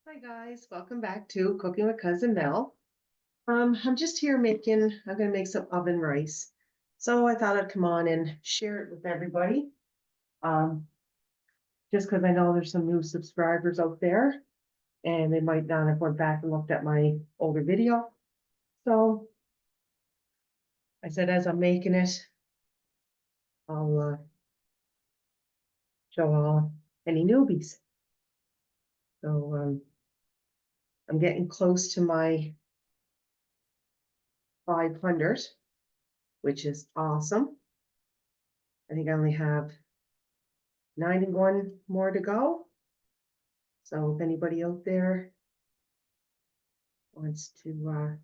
Hi guys, welcome back to Cooking with Cousin Mel. I'm just here I'm gonna make some oven rice. So I thought I'd come on and share it with everybody. Um, just because I know there's some new subscribers out there and they might not have went back and looked at my older video. So I said as I'm making it, I'll show all any newbies. So I'm getting close to my 500, which is awesome. I think I only have 91 more to go. So if anybody out there wants to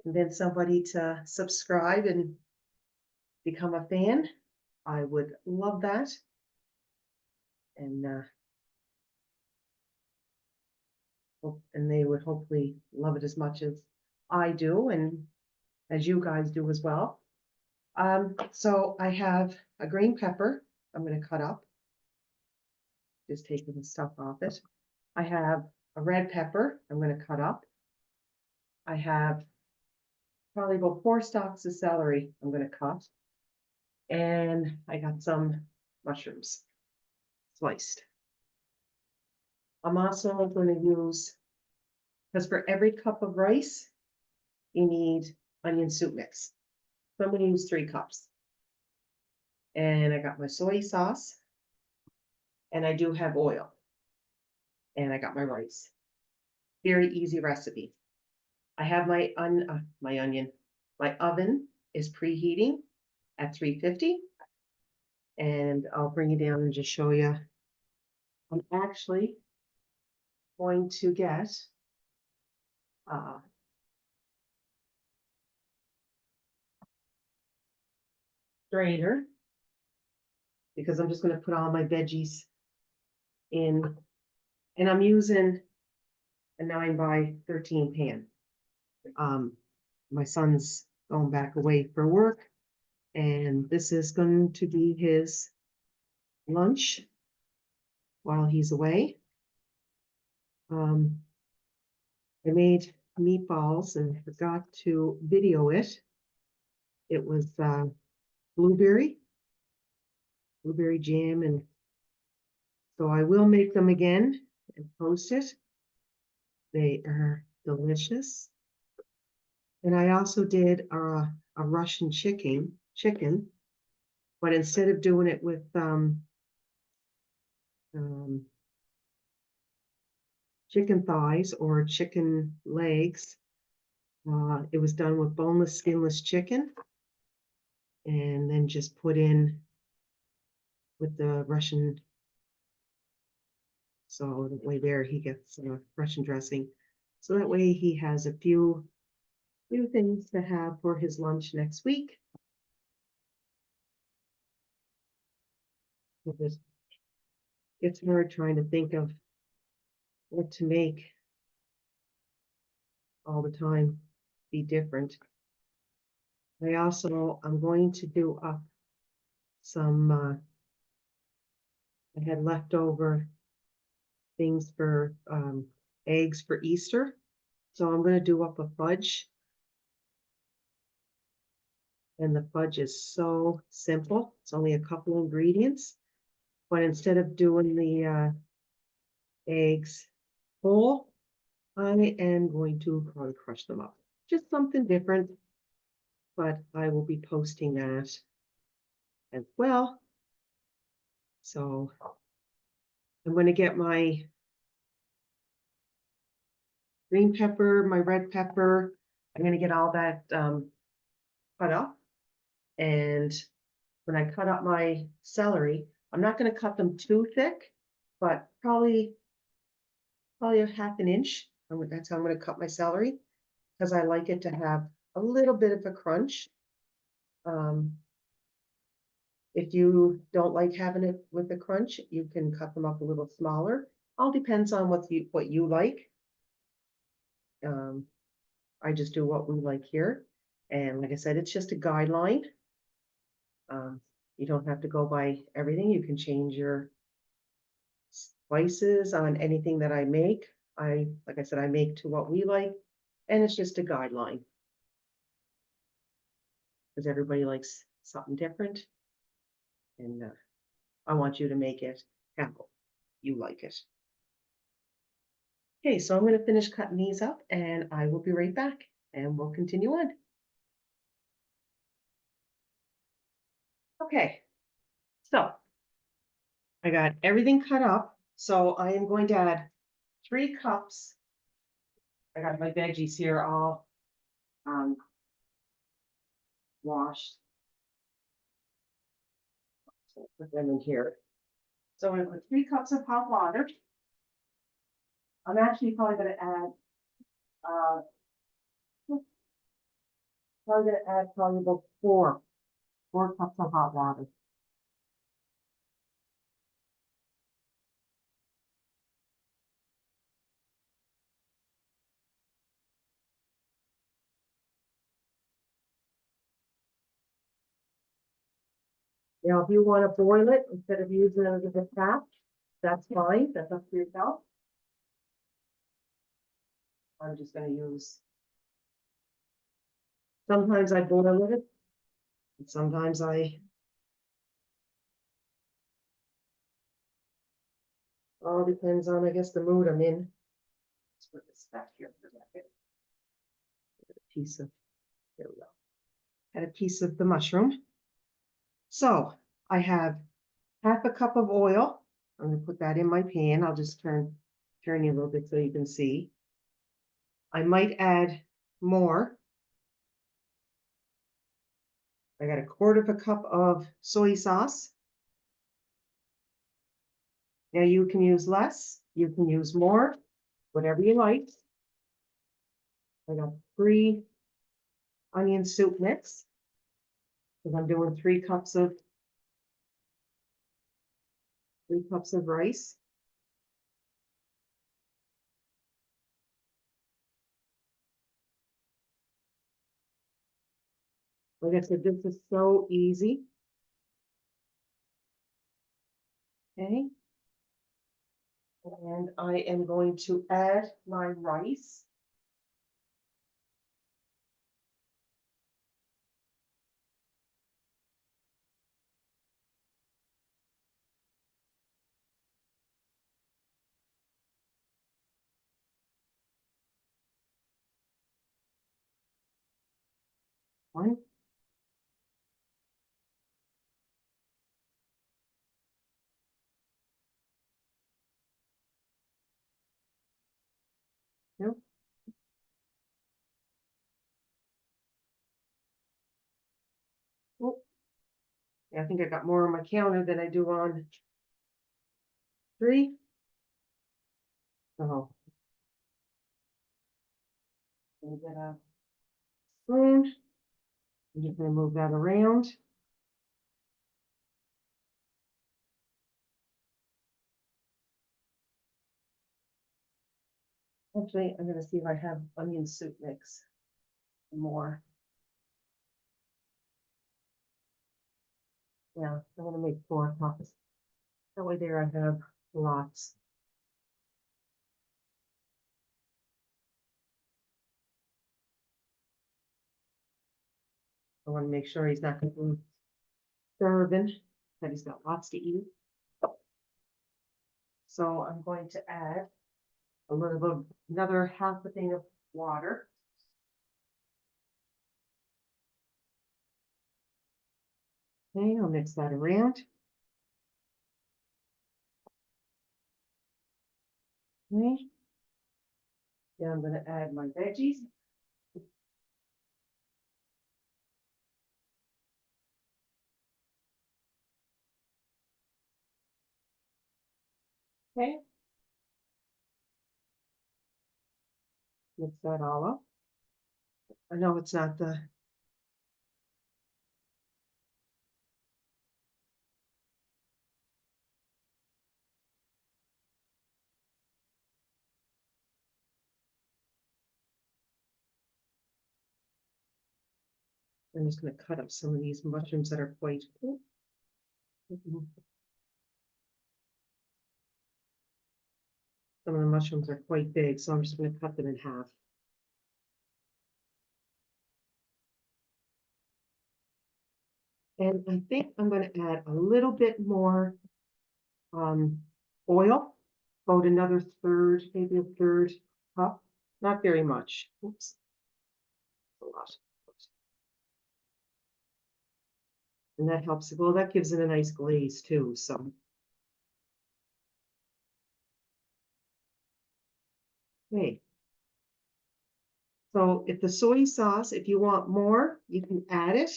convince somebody to subscribe and become a fan, I would love that. And and they would hopefully love it as much as I do and as you guys do as well. So I have a green pepper I'm going to cut up, just taking the stuff off it. I have a red pepper I'm going to cut up. I have probably about 4 stalks of celery I'm going to cut. And I got some mushrooms sliced. I'm also going to use, because for every cup of rice, you need onion soup mix. So I'm going to use 3 cups. And I got my soy sauce, and I do have oil, and I got my rice. Very easy recipe. I have my onion. My oven is preheating at 350, and I'll bring it down and just show you. I'm actually going to get strainer because I'm just going to put all my veggies in, and I'm using a 9 by 13 pan. My son's going back away for work, and this is going to be his lunch while he's away. I made meatballs and forgot to video it. It was blueberry jam, and so I will make them again and post it. They are delicious. And I also did a Russian chicken, but instead of doing it with chicken thighs or chicken legs, it was done with boneless, skinless chicken, and then just put in with the Russian. So the way there he gets Russian dressing. So that way he has a few things to have for his lunch next week. It's hard trying to think of what to make all the time, be different. I'm going to do up some, I had leftover things for eggs for Easter. So I'm going to do up a fudge. And the fudge is so simple. It's only a couple ingredients. But instead of doing the eggs whole, I am going to probably crush them up. Just something different. But I will be posting that as well. So I'm going to get my green pepper, my red pepper. I'm going to get all that cut up. And when I cut up my celery, I'm not going to cut them too thick, but probably a half an inch. That's how I'm going to cut my celery because I like it to have a little bit of a crunch. If you don't like having it with the crunch, you can cut them up a little smaller. All depends on what you like. I just do what we like here. And like I said, it's just a guideline. You don't have to go by everything. You can change your spices on anything that I make. like I said, I make to what we like, and it's just a guideline. Because everybody likes something different. And I want you to make it how you like it. Okay, so I'm going to finish cutting these up and I will be right back and we'll continue on. Okay, so I got everything cut up. So I am going to add 3 cups. I got my veggies here all washed. So put them in here. So I'm going to put 3 cups of hot water. I'm actually probably going to add probably about 4 cups of hot water. Now, if you want to boil it instead of using it as a fat, that's fine. That's up to yourself. I'm just going to use. Sometimes I boil it, and sometimes I. All depends on, I guess, the mood I'm in. Let's put this back here for a second. A piece of. Here we go. Add a piece of the mushroom. So I have half a cup of oil. I'm going to put that in my pan. I'll just turn you a little bit so you can see. I might add more. I got 1/4 cup of soy sauce. Now you can use less, you can use more, whatever you like. I got 3 onion soup mix. Because I'm doing 3 cups of rice. Like I said, this is so easy. Okay. And I am going to add my rice. One. Two. Oh, yeah, I think I got more on my counter than I do on 3. So I'm gonna get a spoon. I'm just gonna move that around. Actually, I'm gonna see if I have onion soup mix more. Yeah, I'm gonna make 4 cups. That way there I have lots. I want to make sure he's not going to be starving, that he's got lots to eat. So I'm going to add a little bit, another half a thing of water. Okay, I'll mix that around. Okay. Then I'm going to add my veggies. Okay. Mix that all up. I know it's not the. I'm just going to cut up some of these mushrooms that are quite. Some of the mushrooms are quite big, so I'm just gonna cut them in half. And I think I'm gonna add a little bit more oil, about another third, maybe a third cup, not very much. Oops. A lot. And that helps, well, that gives it a nice glaze too, so. Okay. So if the soy sauce, if you want more, you can add it,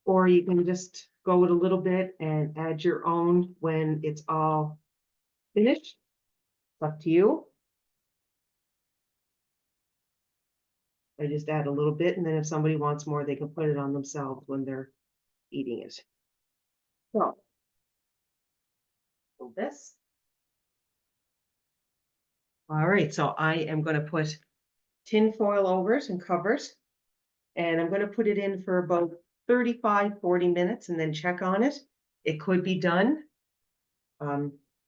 or you can just go with a little bit and add your own when it's all finished. It's up to you. I just add a little bit, and then if somebody wants more, they can put it on themselves when they're eating it. So this. All right, so I am going to put tin foil over it and cover it. And I'm going to put it in for about 35, 40 minutes and then check on it. It could be done,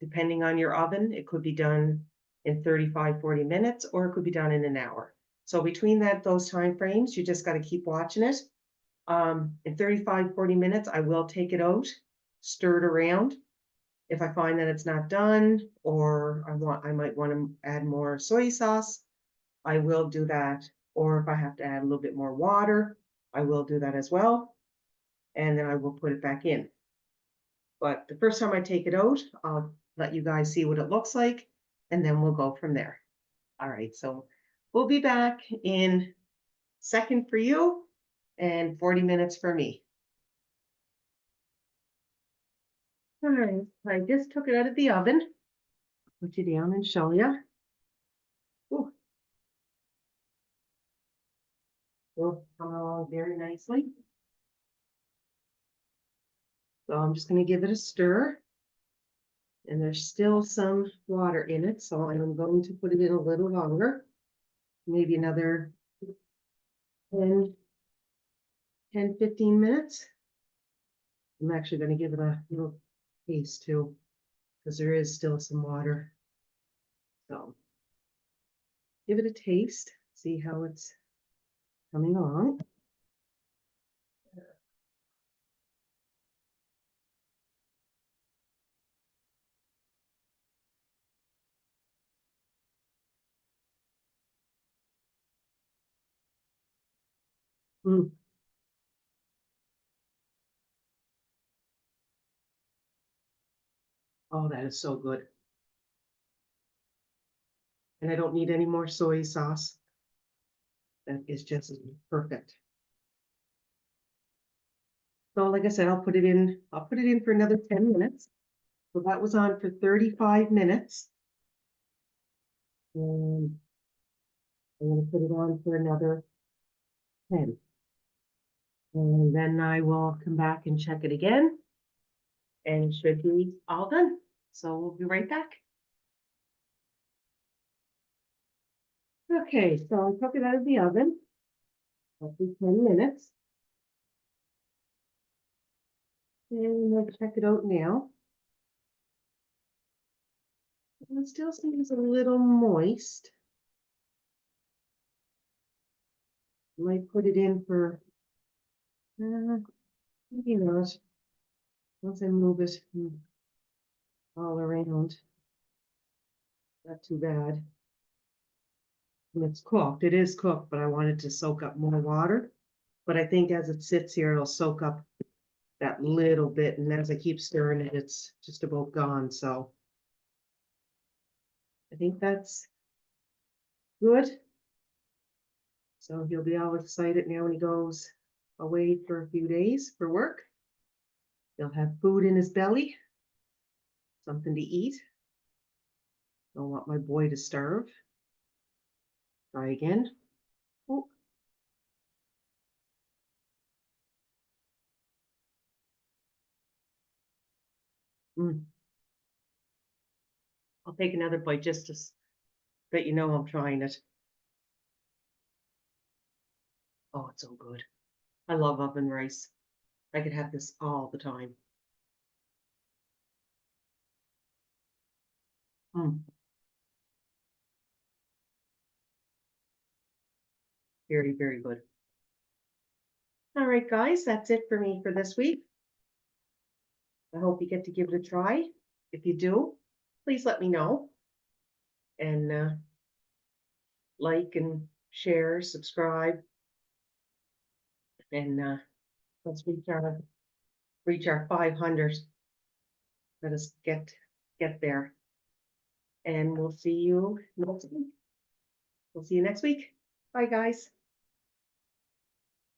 depending on your oven, it could be done in 35, 40 minutes, or it could be done in an hour. So between those time frames, you just got to keep watching it. In 35, 40 minutes, I will take it out, stir it around. If I find that it's not done, or I might want to add more soy sauce, I will do that. Or if I have to add a little bit more water, I will do that as well. And then I will put it back in. But the first time I take it out, I'll let you guys see what it looks like, and then we'll go from there. All right, so we'll be back in second for you and 40 minutes for me. All right, I just took it out of the oven. Put you down and show you. Ooh. Will come along very nicely. So I'm just going to give it a stir. And there's still some water in it, so I'm going to put it in a little longer. Maybe another 10, 15 minutes. I'm actually going to give it a little taste too, because there is still some water. So give it a taste, see how it's coming along. Mm. Oh, that is so good. And I don't need any more soy sauce. That is just perfect. So like I said, I'll put it in for another 10 minutes. So that was on for 35 minutes. And I'm going to put it on for another 10. And then I will come back and check it again. And it should be all done. So we'll be right back. Okay, so I took it out of the oven. Roughly 10 minutes. And I'll check it out now. And it still seems a little moist. I might put it in for, maybe not. Once I move it all around, not too bad. And it's cooked, it is cooked, but I want it to soak up more water. But I think as it sits here, it'll soak up that little bit, and as I keep stirring it, it's just about gone. So I think that's good. So he'll be all excited now when he goes away for a few days for work. He'll have food in his belly, something to eat. Don't want my boy to starve. Try again. Oh. I'll take another bite just to let you know I'm trying it. Oh, it's so good. I love oven rice. I could have this all the time. Very, very good. All right, guys, that's it for me for this week. I hope you get to give it a try. If you do, please let me know. And like and share, subscribe, and let's reach our 500. Let us get there. And we'll see you next week. We'll see you next week. Bye, guys.